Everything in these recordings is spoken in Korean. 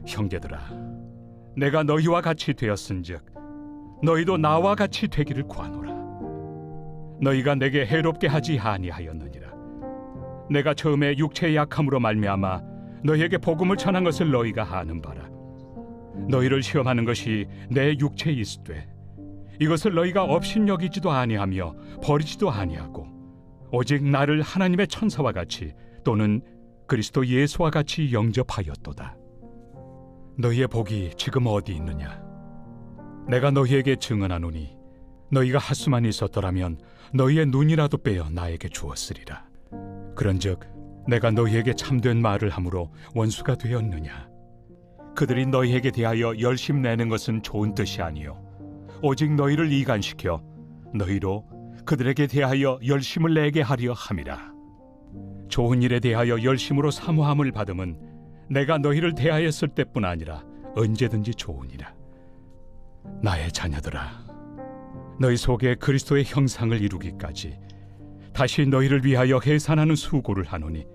형제들아, 내가 너희와 같이 되었은즉 너희도 나와 같이 되기를 구하노라. 너희가 내게 해롭게 하지 아니하였느니라. 내가 처음에 육체의 약함으로 말미암아 너희에게 복음을 전한 것을 너희가 아는 바라. 너희를 시험하는 것이 내 육체에 있으되 이것을 너희가 업신여기지도 아니하며 버리지도 아니하고 오직 나를 하나님의 천사와 같이 또는 그리스도 예수와 같이 영접하였도다. 너희의 복이 지금 어디 있느냐? 내가 너희에게 증언하노니 너희가 핫수만 있었더라면 너희의 눈이라도 빼어 나에게 주었으리라. 그런즉 내가 너희에게 참된 말을 함으로 원수가 되었느냐? 그들이 너희에게 대하여 열심 내는 것은 좋은 뜻이 아니요 오직 너희를 이간시켜 너희로 그들에게 대하여 열심을 내게 하려 함이라. 좋은 일에 대하여 열심으로 사모함을 받음은 내가 너희를 대하였을 때뿐 아니라 언제든지 좋으니라. 나의 자녀들아, 너희 속에 그리스도의 형상을 이루기까지 다시 너희를 위하여 해산하는 수고를 하노니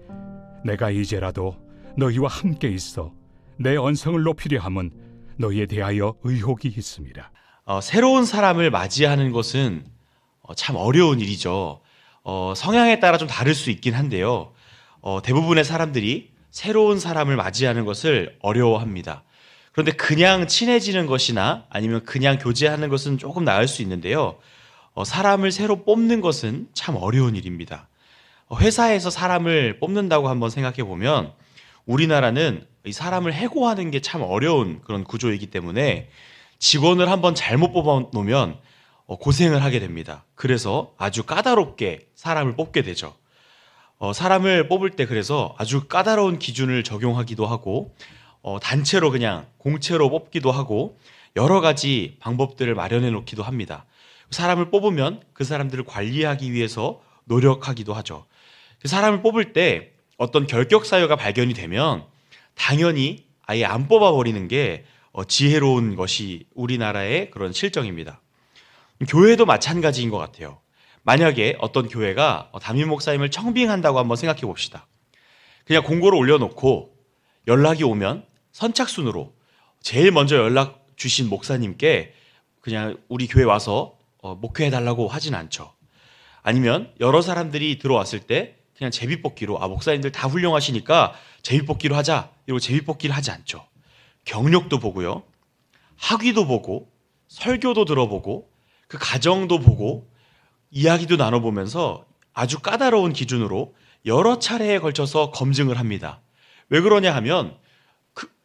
내가 이제라도 너희와 함께 있어 내 언성을 높이려 함은 너희에 대하여 의혹이 있음이라. 새로운 사람을 맞이하는 것은 참 어려운 일이죠. 성향에 따라 좀 다를 수 있긴 한데요. 대부분의 사람들이 새로운 사람을 맞이하는 것을 어려워합니다. 그런데 그냥 친해지는 것이나 아니면 그냥 교제하는 것은 조금 나을 수 있는데요. 사람을 새로 뽑는 것은 참 어려운 일입니다. 회사에서 사람을 뽑는다고 한번 생각해 보면 우리나라는 이 사람을 해고하는 게 참 어려운 그런 구조이기 때문에 직원을 한번 잘못 뽑아 놓으면 고생을 하게 됩니다. 그래서 아주 까다롭게 사람을 뽑게 되죠. 사람을 뽑을 때 그래서 아주 까다로운 기준을 적용하기도 하고 단체로 그냥 공채로 뽑기도 하고 여러 가지 방법들을 마련해 놓기도 합니다. 사람을 뽑으면 그 사람들을 관리하기 위해서 노력하기도 하죠. 사람을 뽑을 때 어떤 결격 사유가 발견이 되면 당연히 아예 안 뽑아버리는 게 지혜로운 것이 우리나라의 그런 실정입니다. 교회도 마찬가지인 것 같아요. 만약에 어떤 교회가 담임 목사님을 청빙한다고 한번 생각해 봅시다. 그냥 공고를 올려놓고 연락이 오면 선착순으로 제일 먼저 연락 주신 목사님께 그냥 우리 교회 와서 목회해달라고 하진 않죠. 아니면 여러 사람들이 들어왔을 때 그냥 제비뽑기로 목사님들 다 훌륭하시니까 제비뽑기로 하자 이러고 제비뽑기를 하지 않죠. 경력도 보고요. 학위도 보고 설교도 들어보고 그 가정도 보고 이야기도 나눠보면서 아주 까다로운 기준으로 여러 차례에 걸쳐서 검증을 합니다. 왜 그러냐 하면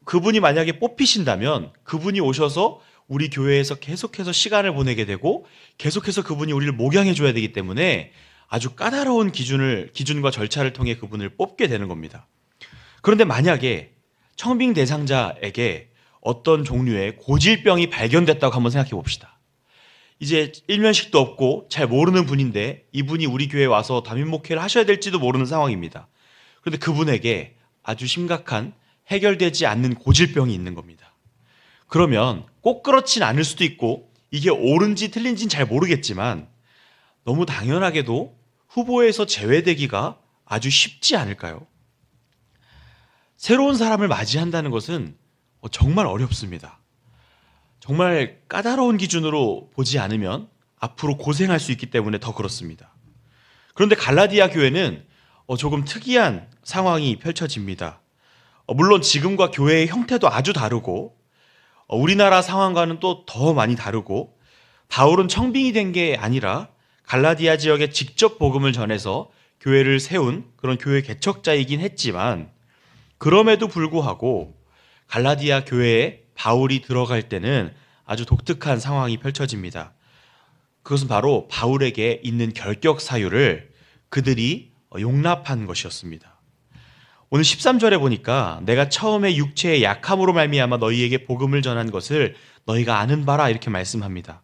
그분이 만약에 뽑히신다면 그분이 오셔서 우리 교회에서 계속해서 시간을 보내게 되고 계속해서 그분이 우리를 목양해 줘야 되기 때문에 아주 까다로운 기준과 절차를 통해 그분을 뽑게 되는 겁니다. 그런데 만약에 청빙 대상자에게 어떤 종류의 고질병이 발견됐다고 한번 생각해 봅시다. 이제 일면식도 없고 잘 모르는 분인데 이분이 우리 교회에 와서 담임 목회를 하셔야 될지도 모르는 상황입니다. 그런데 그분에게 아주 심각한 해결되지 않는 고질병이 있는 겁니다. 그러면 꼭 그렇진 않을 수도 있고 이게 옳은지 틀린지는 잘 모르겠지만 너무 당연하게도 후보에서 제외되기가 아주 쉽지 않을까요? 새로운 사람을 맞이한다는 것은 정말 어렵습니다. 정말 까다로운 기준으로 보지 않으면 앞으로 고생할 수 있기 때문에 더 그렇습니다. 그런데 갈라디아 교회는 조금 특이한 상황이 펼쳐집니다. 물론 지금과 교회의 형태도 아주 다르고 우리나라 상황과는 또 더 많이 다르고 바울은 청빙이 된 게 아니라 갈라디아 지역에 직접 복음을 전해서 교회를 세운 그런 교회 개척자이긴 했지만 그럼에도 불구하고 갈라디아 교회에 바울이 들어갈 때는 아주 독특한 상황이 펼쳐집니다. 그것은 바로 바울에게 있는 결격 사유를 그들이 용납한 것이었습니다. 오늘 13절에 보니까 내가 처음에 육체의 약함으로 말미암아 너희에게 복음을 전한 것을 너희가 아는 바라 이렇게 말씀합니다.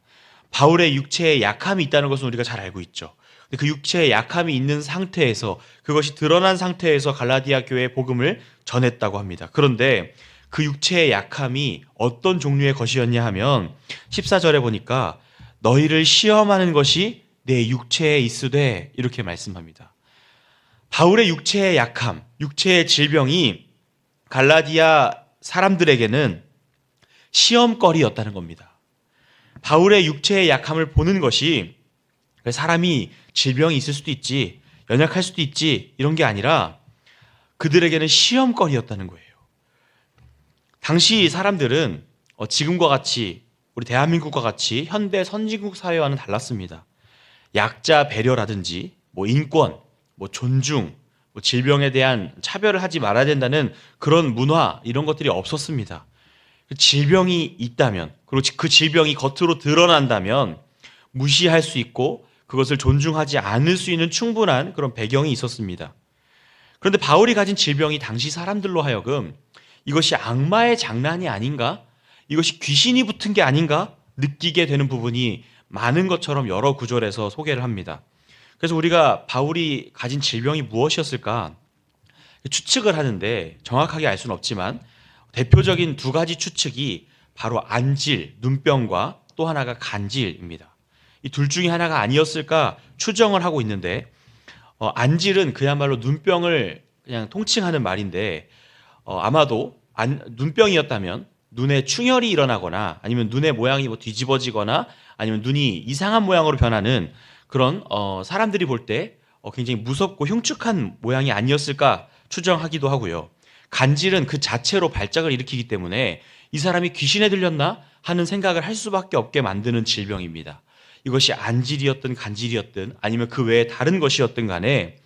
바울의 육체에 약함이 있다는 것은 우리가 잘 알고 있죠. 그 육체에 약함이 있는 상태에서 그것이 드러난 상태에서 갈라디아 교회에 복음을 전했다고 합니다. 그런데 그 육체의 약함이 어떤 종류의 것이었냐 하면 14절에 보니까 너희를 시험하는 것이 내 육체에 있으되 이렇게 말씀합니다. 바울의 육체의 약함, 육체의 질병이 갈라디아 사람들에게는 시험거리였다는 겁니다. 바울의 육체의 약함을 보는 것이 사람이 질병이 있을 수도 있지, 연약할 수도 있지, 이런 게 아니라 그들에게는 시험거리였다는 거예요. 당시 사람들은 지금과 같이, 우리 대한민국과 같이 현대 선진국 사회와는 달랐습니다. 약자 배려라든지 인권, 존중, 질병에 대한 차별을 하지 말아야 된다는 그런 문화, 이런 것들이 없었습니다. 질병이 있다면, 그리고 그 질병이 겉으로 드러난다면 무시할 수 있고 그것을 존중하지 않을 수 있는 충분한 그런 배경이 있었습니다. 그런데 바울이 가진 질병이 당시 사람들로 하여금 이것이 악마의 장난이 아닌가? 이것이 귀신이 붙은 게 아닌가? 느끼게 되는 부분이 많은 것처럼 여러 구절에서 소개를 합니다. 그래서 우리가 바울이 가진 질병이 무엇이었을까? 추측을 하는데 정확하게 알 수는 없지만 대표적인 두 가지 추측이 바로 안질, 눈병과 또 하나가 간질입니다. 이 둘 중에 하나가 아니었을까 추정을 하고 있는데 안질은 그야말로 눈병을 그냥 통칭하는 말인데 아마도 눈병이었다면 눈에 충혈이 일어나거나 아니면 눈의 모양이 뒤집어지거나 아니면 눈이 이상한 모양으로 변하는 그런 사람들이 볼 때 굉장히 무섭고 흉측한 모양이 아니었을까 추정하기도 하고요. 간질은 그 자체로 발작을 일으키기 때문에 이 사람이 귀신에 들렸나 하는 생각을 할 수밖에 없게 만드는 질병입니다. 이것이 안질이었든 간질이었든 아니면 그 외에 다른 것이었든 간에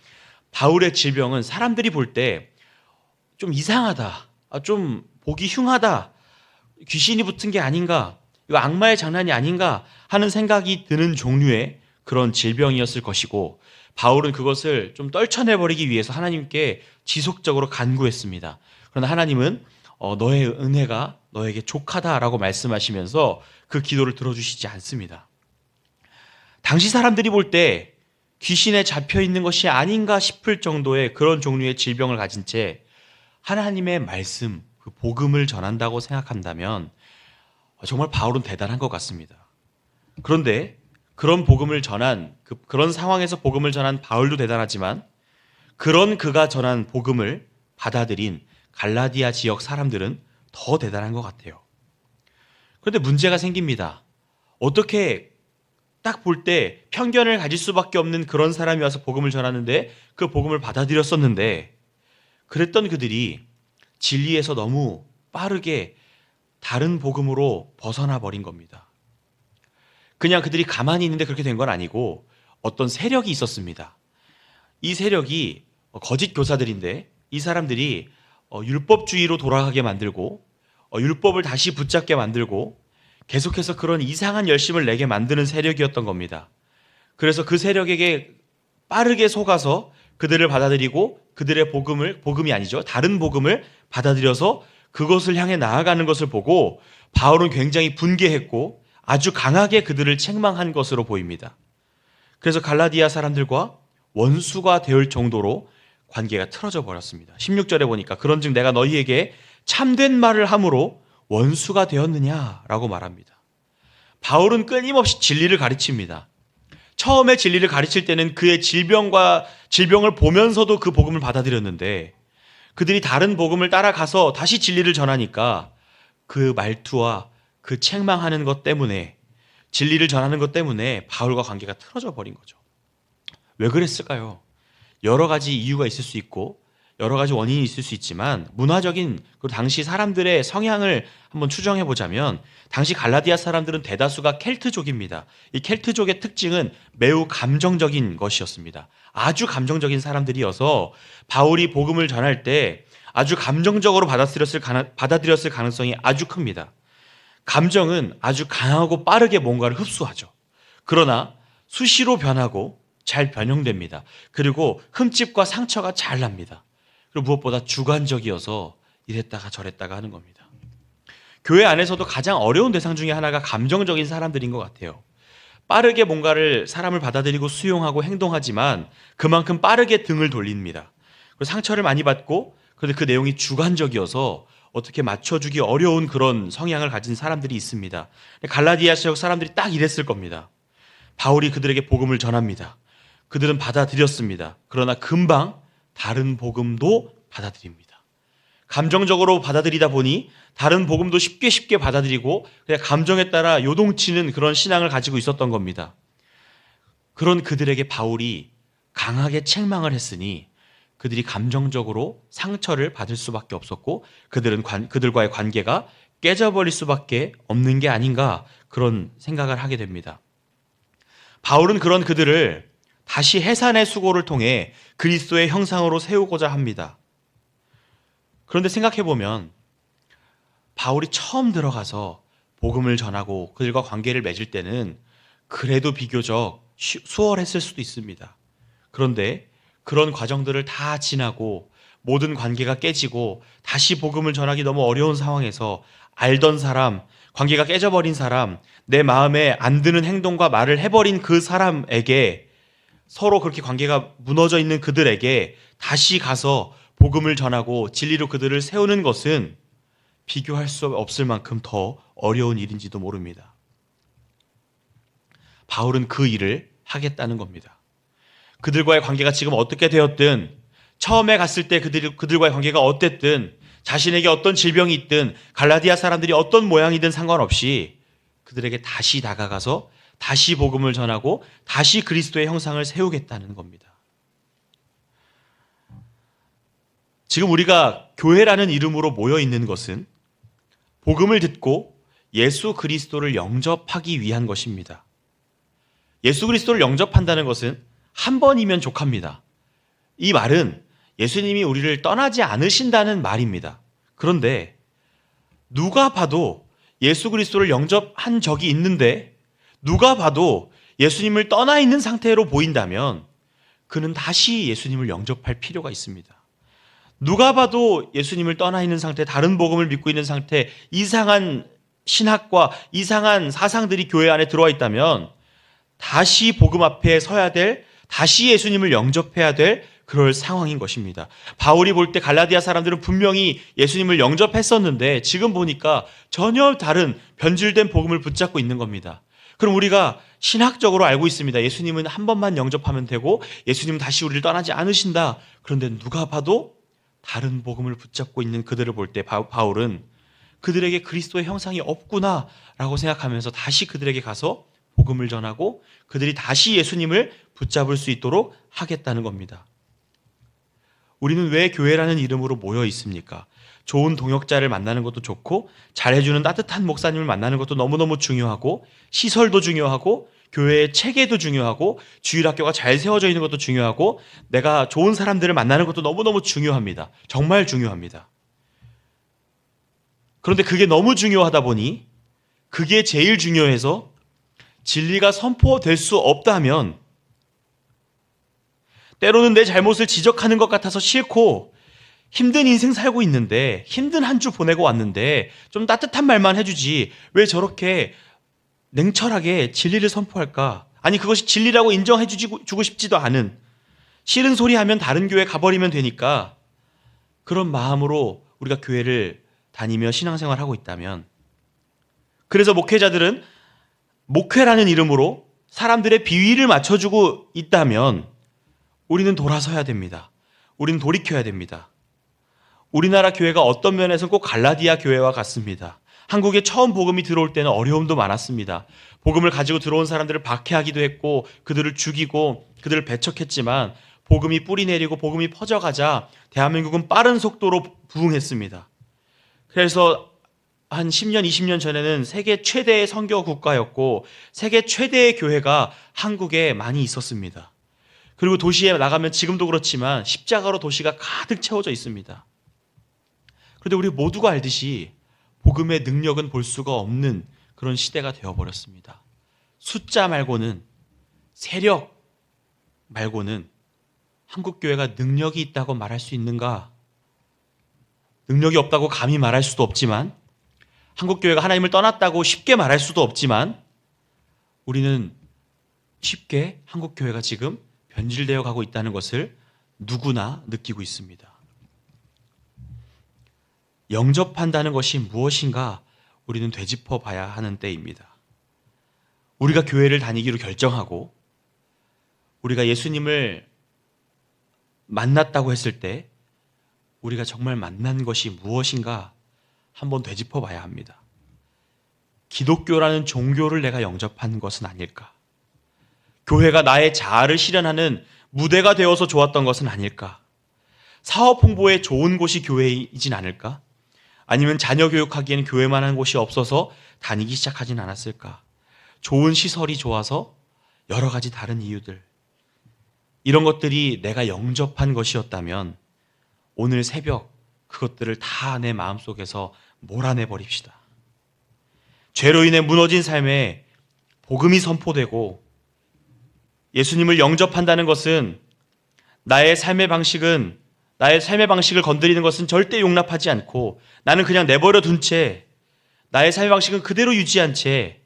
바울의 질병은 사람들이 볼 때 좀 이상하다, 좀 보기 흉하다, 귀신이 붙은 게 아닌가, 이거 악마의 장난이 아닌가 하는 생각이 드는 종류의 그런 질병이었을 것이고 바울은 그것을 좀 떨쳐내버리기 위해서 하나님께 지속적으로 간구했습니다. 그러나 하나님은 너의 은혜가 너에게 족하다라고 말씀하시면서 그 기도를 들어주시지 않습니다. 당시 사람들이 볼 때 귀신에 잡혀있는 것이 아닌가 싶을 정도의 그런 종류의 질병을 가진 채 하나님의 말씀, 그 복음을 전한다고 생각한다면 정말 바울은 대단한 것 같습니다. 그런데 그런 복음을 전한, 그런 상황에서 복음을 전한 바울도 대단하지만 그런 그가 전한 복음을 받아들인 갈라디아 지역 사람들은 더 대단한 것 같아요. 그런데 문제가 생깁니다. 어떻게 딱 볼 때 편견을 가질 수밖에 없는 그런 사람이 와서 복음을 전하는데 그 복음을 받아들였었는데 그랬던 그들이 진리에서 너무 빠르게 다른 복음으로 벗어나 버린 겁니다. 그냥 그들이 가만히 있는데 그렇게 된 건 아니고 어떤 세력이 있었습니다. 이 세력이 거짓 교사들인데 이 사람들이 율법주의로 돌아가게 만들고 율법을 다시 붙잡게 만들고 계속해서 그런 이상한 열심을 내게 만드는 세력이었던 겁니다. 그래서 그 세력에게 빠르게 속아서 그들을 받아들이고 그들의 복음이 아니죠. 다른 복음을 받아들여서 그것을 향해 나아가는 것을 보고 바울은 굉장히 분개했고 아주 강하게 그들을 책망한 것으로 보입니다. 그래서 갈라디아 사람들과 원수가 될 정도로 관계가 틀어져 버렸습니다. 16절에 보니까 그런즉 내가 너희에게 참된 말을 함으로 원수가 되었느냐라고 말합니다. 바울은 끊임없이 진리를 가르칩니다. 처음에 진리를 가르칠 때는 그의 질병을 보면서도 그 복음을 받아들였는데 그들이 다른 복음을 따라가서 다시 진리를 전하니까 그 말투와 그 책망하는 것 때문에 진리를 전하는 것 때문에 바울과 관계가 틀어져 버린 거죠. 왜 그랬을까요? 여러 가지 이유가 있을 수 있고 여러 가지 원인이 있을 수 있지만 문화적인 그 당시 사람들의 성향을 한번 추정해 보자면 당시 갈라디아 사람들은 대다수가 켈트족입니다. 이 켈트족의 특징은 매우 감정적인 것이었습니다. 아주 감정적인 사람들이어서 바울이 복음을 전할 때 아주 감정적으로 받아들였을 가능성이 아주 큽니다. 감정은 아주 강하고 빠르게 뭔가를 흡수하죠. 그러나 수시로 변하고 잘 변형됩니다. 그리고 흠집과 상처가 잘 납니다. 그리고 무엇보다 주관적이어서 이랬다가 저랬다가 하는 겁니다. 교회 안에서도 가장 어려운 대상 중에 하나가 감정적인 사람들인 것 같아요. 빠르게 뭔가를 사람을 받아들이고 수용하고 행동하지만 그만큼 빠르게 등을 돌립니다. 그리고 상처를 많이 받고 그런데 그 내용이 주관적이어서 어떻게 맞춰주기 어려운 그런 성향을 가진 사람들이 있습니다. 갈라디아 지역 사람들이 딱 이랬을 겁니다. 바울이 그들에게 복음을 전합니다. 그들은 받아들였습니다. 그러나 금방 다른 복음도 받아들입니다. 감정적으로 받아들이다 보니 다른 복음도 쉽게 받아들이고 그냥 감정에 따라 요동치는 그런 신앙을 가지고 있었던 겁니다. 그런 그들에게 바울이 강하게 책망을 했으니 그들이 감정적으로 상처를 받을 수밖에 없었고 그들과의 관계가 깨져버릴 수밖에 없는 게 아닌가 그런 생각을 하게 됩니다. 바울은 그런 그들을 다시 해산의 수고를 통해 그리스도의 형상으로 세우고자 합니다. 그런데 생각해보면 바울이 처음 들어가서 복음을 전하고 그들과 관계를 맺을 때는 그래도 비교적 수월했을 수도 있습니다. 그런데 그런 과정들을 다 지나고 모든 관계가 깨지고 다시 복음을 전하기 너무 어려운 상황에서 알던 사람, 관계가 깨져버린 사람, 내 마음에 안 드는 행동과 말을 해버린 그 사람에게 서로 그렇게 관계가 무너져 있는 그들에게 다시 가서 복음을 전하고 진리로 그들을 세우는 것은 비교할 수 없을 만큼 더 어려운 일인지도 모릅니다. 바울은 그 일을 하겠다는 겁니다. 그들과의 관계가 지금 어떻게 되었든 처음에 갔을 때 그들과의 관계가 어땠든 자신에게 어떤 질병이 있든 갈라디아 사람들이 어떤 모양이든 상관없이 그들에게 다시 다가가서 다시 복음을 전하고 다시 그리스도의 형상을 세우겠다는 겁니다. 지금 우리가 교회라는 이름으로 모여 있는 것은 복음을 듣고 예수 그리스도를 영접하기 위한 것입니다. 예수 그리스도를 영접한다는 것은 한 번이면 족합니다. 이 말은 예수님이 우리를 떠나지 않으신다는 말입니다. 그런데 누가 봐도 예수 그리스도를 영접한 적이 있는데 누가 봐도 예수님을 떠나 있는 상태로 보인다면 그는 다시 예수님을 영접할 필요가 있습니다. 누가 봐도 예수님을 떠나 있는 상태, 다른 복음을 믿고 있는 상태, 이상한 신학과 이상한 사상들이 교회 안에 들어와 있다면 다시 복음 앞에 서야 될, 다시 예수님을 영접해야 될 그럴 상황인 것입니다. 바울이 볼 때 갈라디아 사람들은 분명히 예수님을 영접했었는데 지금 보니까 전혀 다른 변질된 복음을 붙잡고 있는 겁니다. 그럼 우리가 신학적으로 알고 있습니다. 예수님은 한 번만 영접하면 되고 예수님은 다시 우리를 떠나지 않으신다. 그런데 누가 봐도 다른 복음을 붙잡고 있는 그들을 볼 때 바울은 그들에게 그리스도의 형상이 없구나라고 생각하면서 다시 그들에게 가서 복음을 전하고 그들이 다시 예수님을 붙잡을 수 있도록 하겠다는 겁니다. 우리는 왜 교회라는 이름으로 모여 있습니까? 좋은 동역자를 만나는 것도 좋고 잘해주는 따뜻한 목사님을 만나는 것도 너무너무 중요하고 시설도 중요하고 교회의 체계도 중요하고 주일학교가 잘 세워져 있는 것도 중요하고 내가 좋은 사람들을 만나는 것도 너무너무 중요합니다. 정말 중요합니다. 그런데 그게 너무 중요하다 보니 그게 제일 중요해서 진리가 선포될 수 없다면 때로는 내 잘못을 지적하는 것 같아서 싫고 힘든 인생 살고 있는데 힘든 한 주 보내고 왔는데 좀 따뜻한 말만 해주지 왜 저렇게 냉철하게 진리를 선포할까? 아니 그것이 진리라고 인정해 주고 싶지도 않은 싫은 소리 하면 다른 교회 가버리면 되니까 그런 마음으로 우리가 교회를 다니며 신앙생활을 하고 있다면 그래서 목회자들은 목회라는 이름으로 사람들의 비위를 맞춰주고 있다면 우리는 돌아서야 됩니다. 우리는 돌이켜야 됩니다. 우리나라 교회가 어떤 면에서는 꼭 갈라디아 교회와 같습니다. 한국에 처음 복음이 들어올 때는 어려움도 많았습니다. 복음을 가지고 들어온 사람들을 박해하기도 했고 그들을 죽이고 그들을 배척했지만 복음이 뿌리 내리고 복음이 퍼져가자 대한민국은 빠른 속도로 부흥했습니다. 그래서 한 10년, 20년 전에는 세계 최대의 선교 국가였고 세계 최대의 교회가 한국에 많이 있었습니다. 그리고 도시에 나가면 지금도 그렇지만 십자가로 도시가 가득 채워져 있습니다. 그런데 우리 모두가 알듯이 복음의 능력은 볼 수가 없는 그런 시대가 되어버렸습니다. 숫자 말고는 세력 말고는 한국교회가 능력이 있다고 말할 수 있는가? 능력이 없다고 감히 말할 수도 없지만 한국교회가 하나님을 떠났다고 쉽게 말할 수도 없지만 우리는 쉽게 한국교회가 지금 변질되어 가고 있다는 것을 누구나 느끼고 있습니다. 영접한다는 것이 무엇인가 우리는 되짚어 봐야 하는 때입니다. 우리가 교회를 다니기로 결정하고 우리가 예수님을 만났다고 했을 때 우리가 정말 만난 것이 무엇인가 한번 되짚어 봐야 합니다. 기독교라는 종교를 내가 영접한 것은 아닐까? 교회가 나의 자아를 실현하는 무대가 되어서 좋았던 것은 아닐까? 사업 홍보에 좋은 곳이 교회이진 않을까? 아니면 자녀 교육하기에는 교회만한 곳이 없어서 다니기 시작하진 않았을까? 좋은 시설이 좋아서 여러 가지 다른 이유들. 이런 것들이 내가 영접한 것이었다면 오늘 새벽 그것들을 다 내 마음속에서 몰아내 버립시다. 죄로 인해 무너진 삶에 복음이 선포되고 예수님을 영접한다는 것은 나의 삶의 방식을 건드리는 것은 절대 용납하지 않고 나는 그냥 내버려 둔 채 나의 삶의 방식은 그대로 유지한 채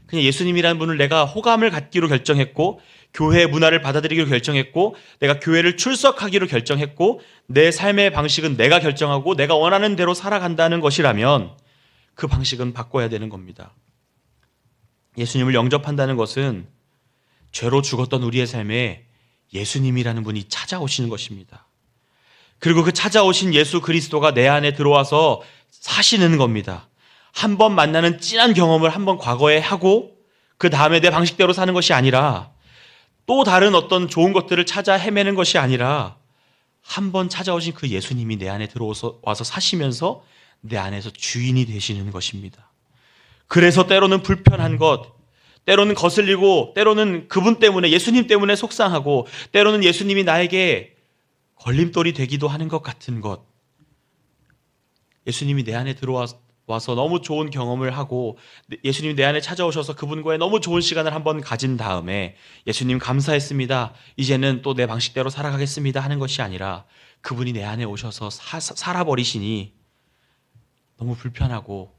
그냥 예수님이라는 분을 내가 호감을 갖기로 결정했고 교회의 문화를 받아들이기로 결정했고 내가 교회를 출석하기로 결정했고 내 삶의 방식은 내가 결정하고 내가 원하는 대로 살아간다는 것이라면 그 방식은 바꿔야 되는 겁니다. 예수님을 영접한다는 것은 죄로 죽었던 우리의 삶에 예수님이라는 분이 찾아오시는 것입니다. 그리고 그 찾아오신 예수 그리스도가 내 안에 들어와서 사시는 겁니다. 한 번 만나는 진한 경험을 한 번 과거에 하고 그 다음에 내 방식대로 사는 것이 아니라 또 다른 어떤 좋은 것들을 찾아 헤매는 것이 아니라 한 번 찾아오신 그 예수님이 내 안에 들어와서 사시면서 내 안에서 주인이 되시는 것입니다. 그래서 때로는 불편한 것, 때로는 거슬리고 때로는 그분 때문에 예수님 때문에 속상하고 때로는 예수님이 나에게 걸림돌이 되기도 하는 것 같은 것. 예수님이 내 안에 들어와서 너무 좋은 경험을 하고 예수님이 내 안에 찾아오셔서 그분과의 너무 좋은 시간을 한번 가진 다음에 예수님 감사했습니다. 이제는 또 내 방식대로 살아가겠습니다 하는 것이 아니라 그분이 내 안에 오셔서 살아버리시니 너무 불편하고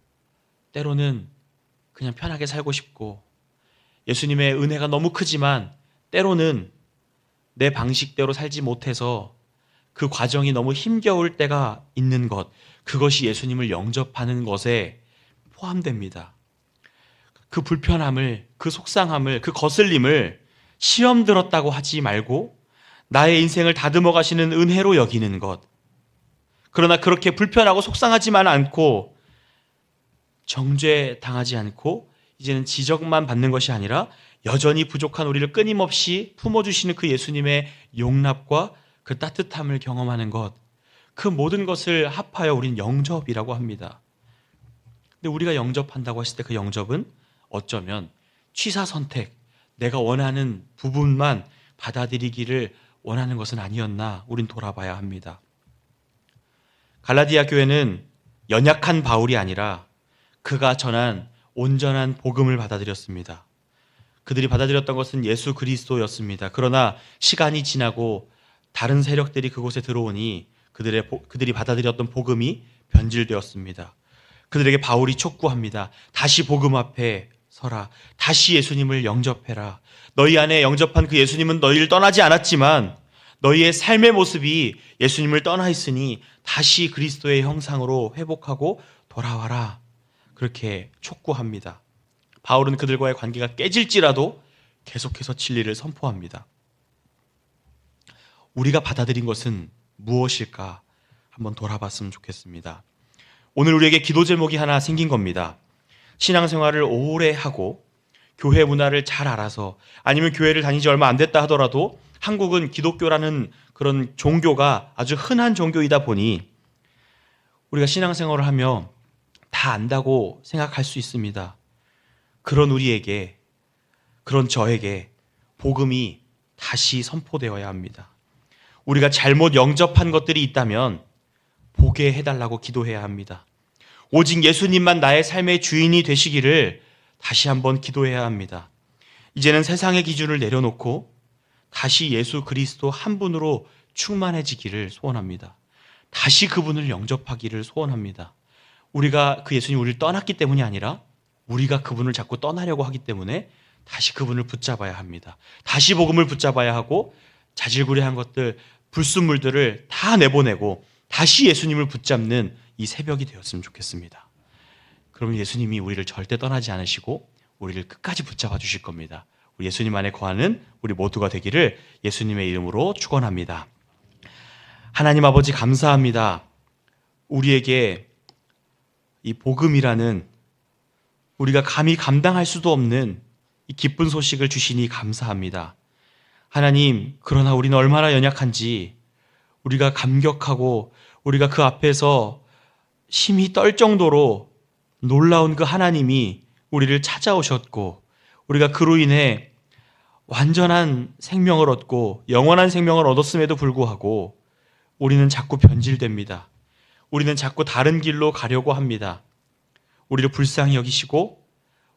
때로는 그냥 편하게 살고 싶고 예수님의 은혜가 너무 크지만 때로는 내 방식대로 살지 못해서 그 과정이 너무 힘겨울 때가 있는 것, 그것이 예수님을 영접하는 것에 포함됩니다. 그 불편함을, 그 속상함을, 그 거슬림을 시험 들었다고 하지 말고 나의 인생을 다듬어 가시는 은혜로 여기는 것. 그러나 그렇게 불편하고 속상하지만 않고 정죄당하지 않고 이제는 지적만 받는 것이 아니라 여전히 부족한 우리를 끊임없이 품어주시는 그 예수님의 용납과 그 따뜻함을 경험하는 것, 그 모든 것을 합하여 우리는 영접이라고 합니다. 근데 우리가 영접한다고 했을 때 그 영접은 어쩌면 취사선택, 내가 원하는 부분만 받아들이기를 원하는 것은 아니었나 우린 돌아봐야 합니다. 갈라디아 교회는 연약한 바울이 아니라 그가 전한 온전한 복음을 받아들였습니다. 그들이 받아들였던 것은 예수 그리스도였습니다. 그러나 시간이 지나고 다른 세력들이 그곳에 들어오니 그들이 받아들였던 복음이 변질되었습니다. 그들에게 바울이 촉구합니다. 다시 복음 앞에 서라. 다시 예수님을 영접해라. 너희 안에 영접한 그 예수님은 너희를 떠나지 않았지만 너희의 삶의 모습이 예수님을 떠나 있으니 다시 그리스도의 형상으로 회복하고 돌아와라. 그렇게 촉구합니다. 바울은 그들과의 관계가 깨질지라도 계속해서 진리를 선포합니다. 우리가 받아들인 것은 무엇일까 한번 돌아봤으면 좋겠습니다. 오늘 우리에게 기도 제목이 하나 생긴 겁니다. 신앙생활을 오래 하고 교회 문화를 잘 알아서 아니면 교회를 다닌 지 얼마 안 됐다 하더라도 한국은 기독교라는 그런 종교가 아주 흔한 종교이다 보니 우리가 신앙생활을 하며 다 안다고 생각할 수 있습니다. 그런 우리에게, 그런 저에게 복음이 다시 선포되어야 합니다. 우리가 잘못 영접한 것들이 있다면 보게 해달라고 기도해야 합니다. 오직 예수님만 나의 삶의 주인이 되시기를 다시 한번 기도해야 합니다. 이제는 세상의 기준을 내려놓고 다시 예수 그리스도 한 분으로 충만해지기를 소원합니다. 다시 그분을 영접하기를 소원합니다. 우리가 그 예수님 우리를 떠났기 때문이 아니라 우리가 그분을 자꾸 떠나려고 하기 때문에 다시 그분을 붙잡아야 합니다. 다시 복음을 붙잡아야 하고 자질구레한 것들, 불순물들을 다 내보내고 다시 예수님을 붙잡는 이 새벽이 되었으면 좋겠습니다. 그러면 예수님이 우리를 절대 떠나지 않으시고 우리를 끝까지 붙잡아 주실 겁니다. 우리 예수님 안에 거하는 우리 모두가 되기를 예수님의 이름으로 축원합니다. 하나님 아버지 감사합니다. 우리에게 이 복음이라는 우리가 감히 감당할 수도 없는 이 기쁜 소식을 주시니 감사합니다. 하나님, 그러나 우리는 얼마나 연약한지 우리가 감격하고 우리가 그 앞에서 심히 떨 정도로 놀라운 그 하나님이 우리를 찾아오셨고 우리가 그로 인해 완전한 생명을 얻고 영원한 생명을 얻었음에도 불구하고 우리는 자꾸 변질됩니다. 우리는 자꾸 다른 길로 가려고 합니다. 우리를 불쌍히 여기시고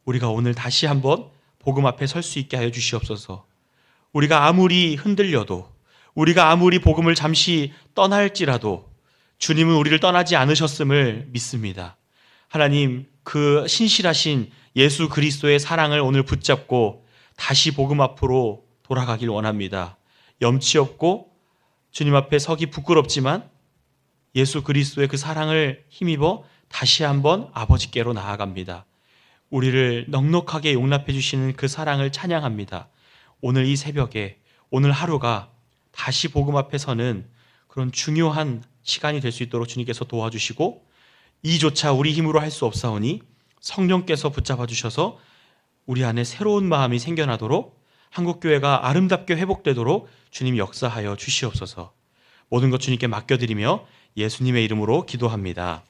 우리가 오늘 다시 한번 복음 앞에 설 수 있게 하여 주시옵소서. 우리가 아무리 흔들려도 우리가 아무리 복음을 잠시 떠날지라도 주님은 우리를 떠나지 않으셨음을 믿습니다. 하나님, 그 신실하신 예수 그리스도의 사랑을 오늘 붙잡고 다시 복음 앞으로 돌아가길 원합니다. 염치 없고 주님 앞에 서기 부끄럽지만 예수 그리스도의 그 사랑을 힘입어 다시 한번 아버지께로 나아갑니다. 우리를 넉넉하게 용납해 주시는 그 사랑을 찬양합니다. 오늘 이 새벽에 오늘 하루가 다시 복음 앞에 서는 그런 중요한 시간이 될 수 있도록 주님께서 도와주시고 이조차 우리 힘으로 할 수 없사오니 성령께서 붙잡아 주셔서 우리 안에 새로운 마음이 생겨나도록 한국교회가 아름답게 회복되도록 주님 역사하여 주시옵소서. 모든 것 주님께 맡겨드리며 예수님의 이름으로 기도합니다.